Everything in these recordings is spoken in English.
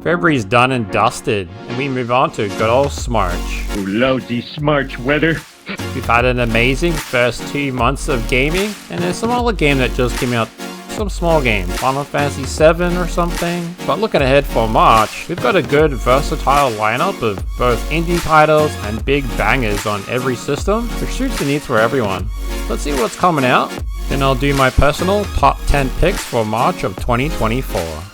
February's done and dusted, and we move on to good old Smarch. Oh, lousy Smarch weather. We've had an amazing first 2 months of gaming, and there's some other game that just came out. Some small game, Final Fantasy VII or something. But looking ahead for March, we've got a good versatile lineup of both indie titles and big bangers on every system, which suits the needs for everyone. Let's see what's coming out, then I'll do my personal top 10 picks for March of 2024.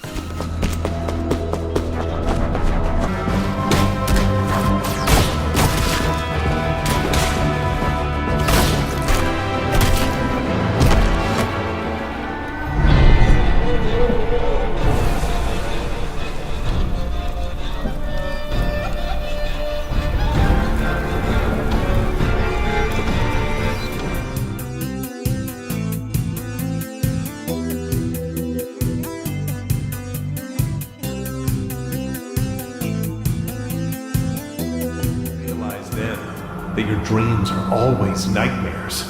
That your dreams are always nightmares,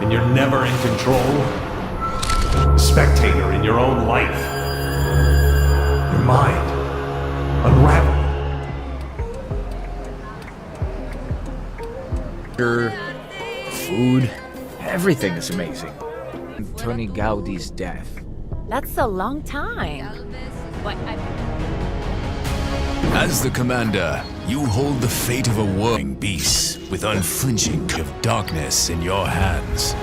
and you're never in control. A spectator in your own life. Your mind unraveling. Food, everything is amazing. Tony Gaudi's death. That's a long time. As the commander, you hold the fate of a whirling beast with unflinching of darkness in your hands.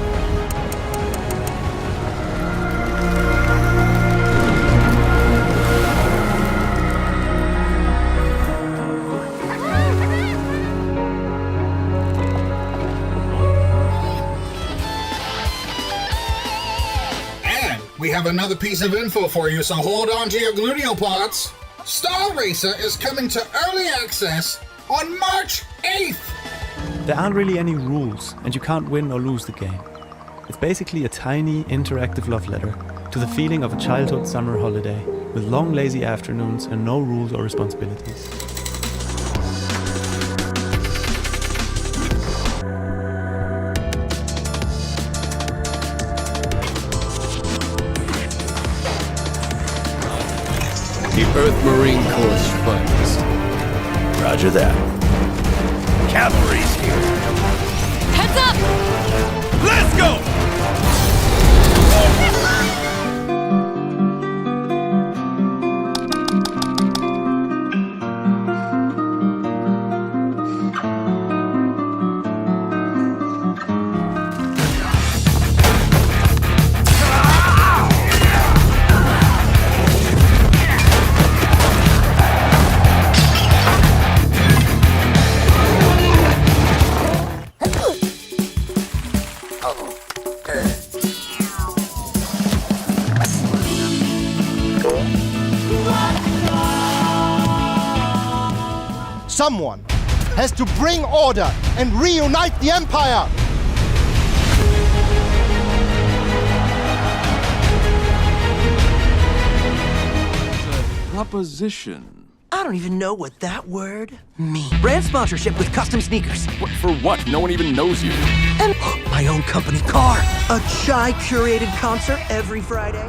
And we have another piece of info for you, so hold on to your gluteal pods. Star Racer is coming to early access on March 8th! There aren't really any rules, and you can't win or lose the game. It's basically a tiny, interactive love letter to the feeling of a childhood summer holiday, with long lazy afternoons and no rules or responsibilities. The Earth Marine Corps' finest. Roger that. Cavalry's here. Heads up! Let's go! Someone has to bring order and reunite the Empire! Proposition. I don't even know what that word means. Brand sponsorship with custom sneakers. For what? No one even knows you. And my own company car. A Chai curated concert every Friday.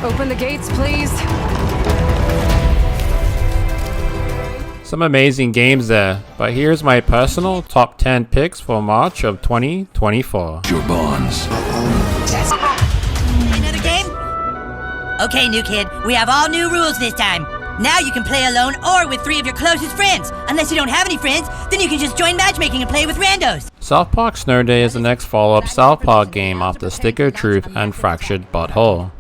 Open the gates, please. Some amazing games there, but here's my personal top 10 picks for March of 2024. Your bonds. Another game? Okay, new kid, we have all new rules this time. Now you can play alone or with 3 of your closest friends. Unless you don't have any friends, then you can just join matchmaking and play with randos. South Park Snow Day is the next follow-up South Park game after Stick of Truth and Fractured Butthole.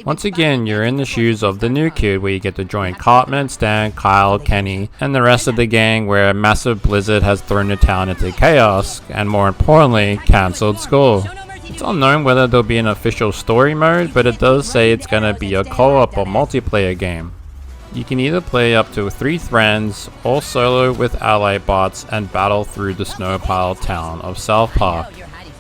Once again, you're in the shoes of the new kid where you get to join Cartman, Stan, Kyle, Kenny, and the rest of the gang where a massive blizzard has thrown the town into chaos, and more importantly, cancelled school. It's unknown whether there'll be an official story mode, but it does say it's gonna be a co-op or multiplayer game. You can either play up to 3 friends, or solo with ally bots and battle through the snowpile town of South Park.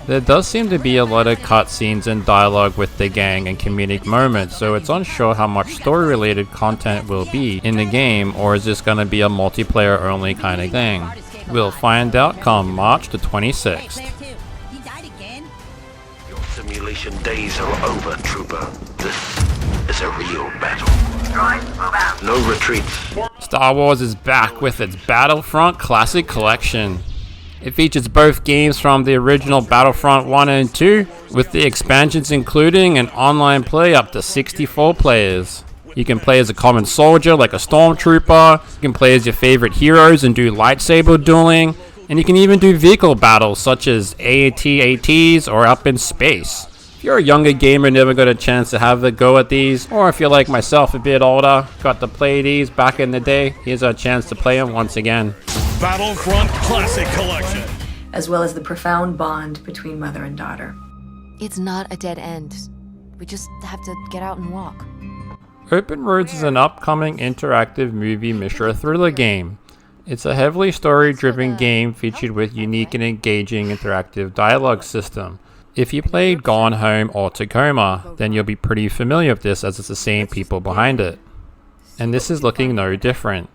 There does seem to be a lot of cutscenes and dialogue with the gang and comedic moments, so it's unsure how much story related content will be in the game, or is this going to be a multiplayer only kind of thing. We'll find out come March the 26th. Your simulation days are over, Trooper. This is a real battle. No retreats. Star Wars is back with its Battlefront Classic Collection. It features both games from the original Battlefront 1 and 2, with the expansions including an online play up to 64 players. You can play as a common soldier like a stormtrooper, you can play as your favorite heroes and do lightsaber dueling, and you can even do vehicle battles such as AT-ATs or up in space. If you're a younger gamer, never got a chance to have a go at these, or if you're like myself, a bit older, got to play these back in the day, here's a chance to play them once again. Battlefront Classic Collection, as well as the profound bond between mother and daughter. It's not a dead end. We just have to get out and walk. Open Roads is an upcoming interactive movie mystery thriller game. It's a heavily story-driven game featured with unique and engaging interactive dialogue system. If you played Gone Home or Tacoma, then you'll be pretty familiar with this as it's the same people behind it. And this is looking no different.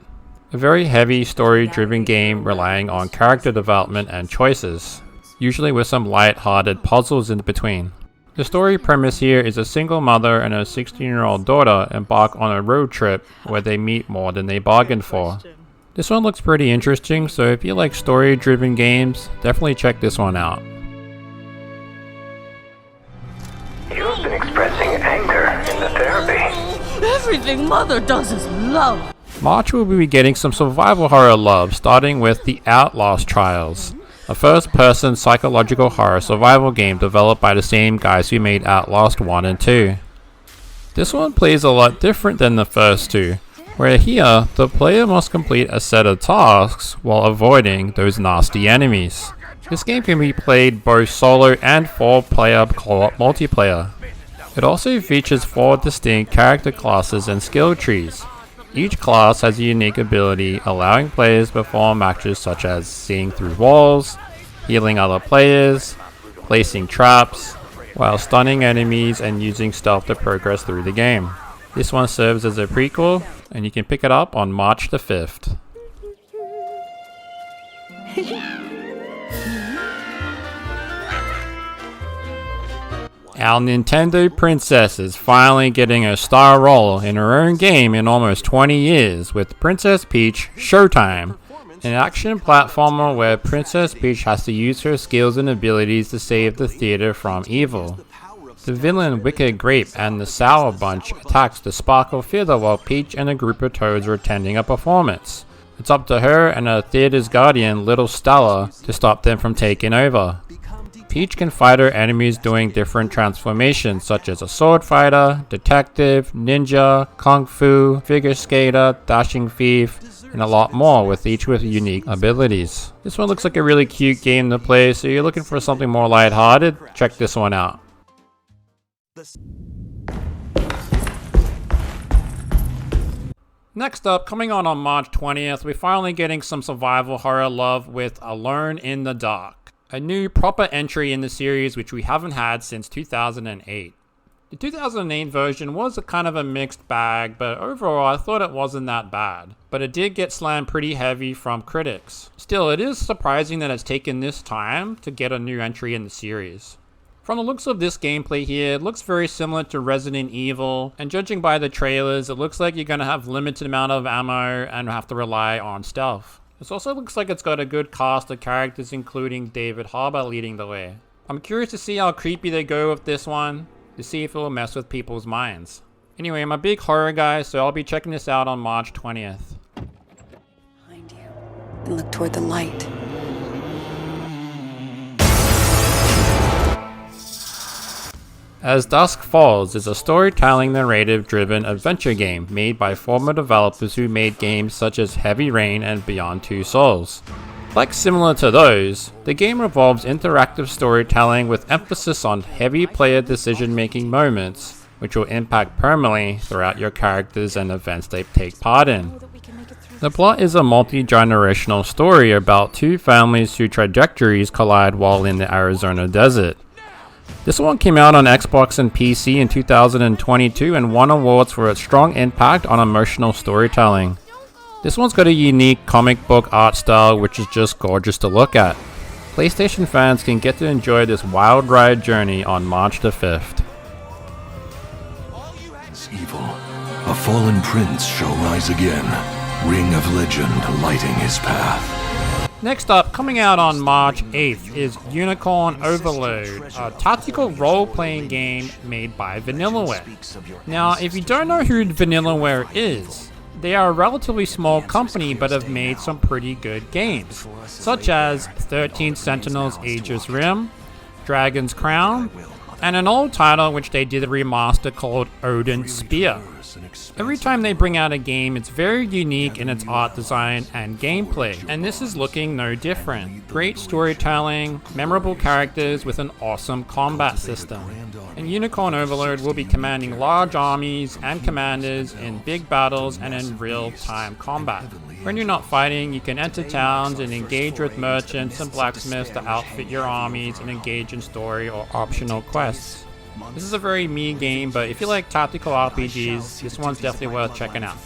A very heavy story-driven game relying on character development and choices, usually with some light-hearted puzzles in between. The story premise here is a single mother and her 16-year-old daughter embark on a road trip where they meet more than they bargained for. This one looks pretty interesting, so if you like story-driven games, definitely check this one out. You've been expressing anger in the therapy. Everything Mother does is love. March will be getting some survival horror love, starting with The Outlast Trials, a first-person psychological horror survival game developed by the same guys who made Outlast 1 and 2. This one plays a lot different than the first two, where here, the player must complete a set of tasks while avoiding those nasty enemies. This game can be played both solo and 4-player co-op multiplayer. It also features 4 distinct character classes and skill trees. Each class has a unique ability allowing players to perform actions such as seeing through walls, healing other players, placing traps, while stunning enemies and using stealth to progress through the game. This one serves as a prequel, and you can pick it up on March the 5th. Our Nintendo princess is finally getting a star role in her own game in almost 20 years with Princess Peach Showtime, an action platformer where Princess Peach has to use her skills and abilities to save the theater from evil. The villain Wicked Grape and the Sour Bunch attacks the Sparkle Theater while Peach and a group of toads are attending a performance. It's up to her and her theater's guardian, Little Stella, to stop them from taking over. Peach can fight her enemies doing different transformations such as a sword fighter, detective, ninja, kung fu, figure skater, dashing thief, and a lot more, with each with unique abilities. This one looks like a really cute game to play, so you're looking for something more lighthearted, check this one out. Next up, coming on March 20th, we're finally getting some survival horror love with Alone in the Dark. A new proper entry in the series which we haven't had since 2008. The 2008 version was a kind of a mixed bag, but overall I thought it wasn't that bad. But it did get slammed pretty heavy from critics. Still, it is surprising that it's taken this time to get a new entry in the series. From the looks of this gameplay here, it looks very similar to Resident Evil, and judging by the trailers, it looks like you're going to have limited amount of ammo and have to rely on stealth. This also looks like it's got a good cast of characters including David Harbour leading the way. I'm curious to see how creepy they go with this one, to see if it will mess with people's minds. Anyway, I'm a big horror guy, so I'll be checking this out on March 20th. Behind you. And look toward the light. As Dusk Falls is a storytelling narrative-driven adventure game made by former developers who made games such as Heavy Rain and Beyond Two Souls. Like similar to those, the game revolves interactive storytelling with emphasis on heavy player decision-making moments, which will impact permanently throughout your characters and events they take part in. The plot is a multi-generational story about two families whose trajectories collide while in the Arizona desert. This one came out on Xbox and PC in 2022 and won awards for its strong impact on emotional storytelling. This one's got a unique comic book art style which is just gorgeous to look at. PlayStation fans can get to enjoy this wild ride journey on March the 5th. Evil. A fallen prince shall rise again. Ring of legend lighting his path. Next up, coming out on March 8th is Unicorn Overload, a tactical role-playing game made by Vanillaware. Now, if you don't know who Vanillaware is, they are a relatively small company but have made some pretty good games, such as 13 Sentinels Aegis Rim, Dragon's Crown, and an old title which they did a remaster called Odin's Spear. Every time they bring out a game, it's very unique in its art design and gameplay, and this is looking no different. Great storytelling, memorable characters with an awesome combat system. And Unicorn Overload will be commanding large armies and commanders in big battles and in real-time combat. When you're not fighting, you can enter towns and engage with merchants and blacksmiths to outfit your armies and engage in story or optional quests. This is a very me game, but if you like tactical RPGs, this one's definitely worth checking out.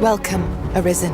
Welcome, Arisen.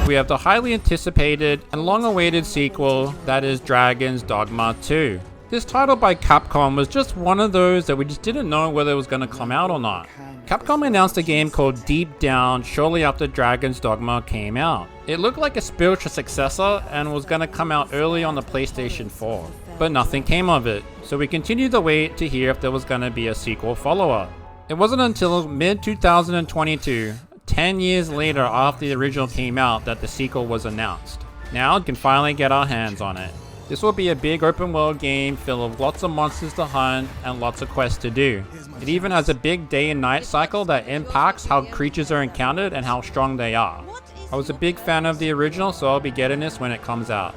We have the highly anticipated and long-awaited sequel that is Dragon's Dogma 2. This title by Capcom was just one of those that we just didn't know whether it was going to come out or not. Capcom announced a game called Deep Down shortly after Dragon's Dogma came out. It looked like a spiritual successor and was going to come out early on the PlayStation 4, but nothing came of it, so we continued to wait to hear if there was going to be a sequel follow-up. It wasn't until mid-2022, 10 years later after the original came out, that the sequel was announced. Now we can finally get our hands on it. This will be a big open world game filled with lots of monsters to hunt and lots of quests to do. It even has a big day and night cycle that impacts how creatures are encountered and how strong they are. I was a big fan of the original, so I'll be getting this when it comes out.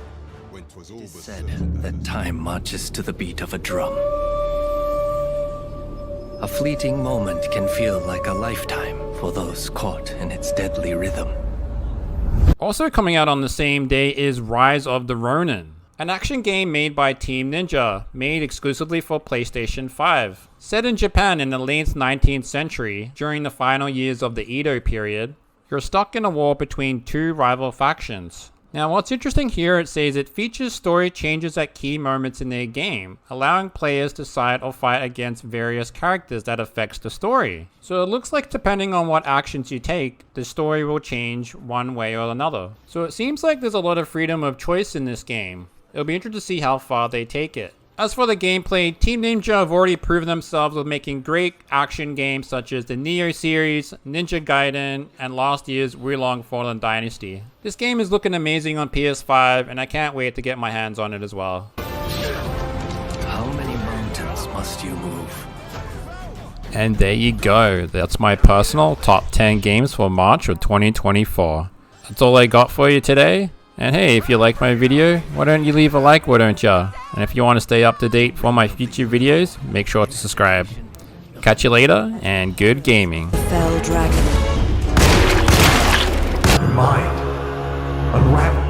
It is said that time marches to the beat of a drum. A fleeting moment can feel like a lifetime for those caught in its deadly rhythm. Also coming out on the same day is Rise of the Ronin, an action game made by Team Ninja, made exclusively for PlayStation 5. Set in Japan in the late 19th century, during the final years of the Edo period, you're stuck in a war between two rival factions. Now what's interesting here, it says it features story changes at key moments in the game, allowing players to side or fight against various characters that affects the story. So it looks like depending on what actions you take, the story will change one way or another. So it seems like there's a lot of freedom of choice in this game. It'll be interesting to see how far they take it. As for the gameplay, Team Ninja have already proven themselves with making great action games such as the Neo series, Ninja Gaiden, and last year's Wulong Fallen Dynasty. This game is looking amazing on PS5, and I can't wait to get my hands on it as well. How many mountains must you move? And there you go. That's my personal top 10 games for March of 2024. That's all I got for you today. And hey, if you like my video, why don't you leave a like, why don't ya? And if you want to stay up to date for my future videos, make sure to subscribe. Catch you later, and good gaming. Fell Dragon. Your mind. Unravel.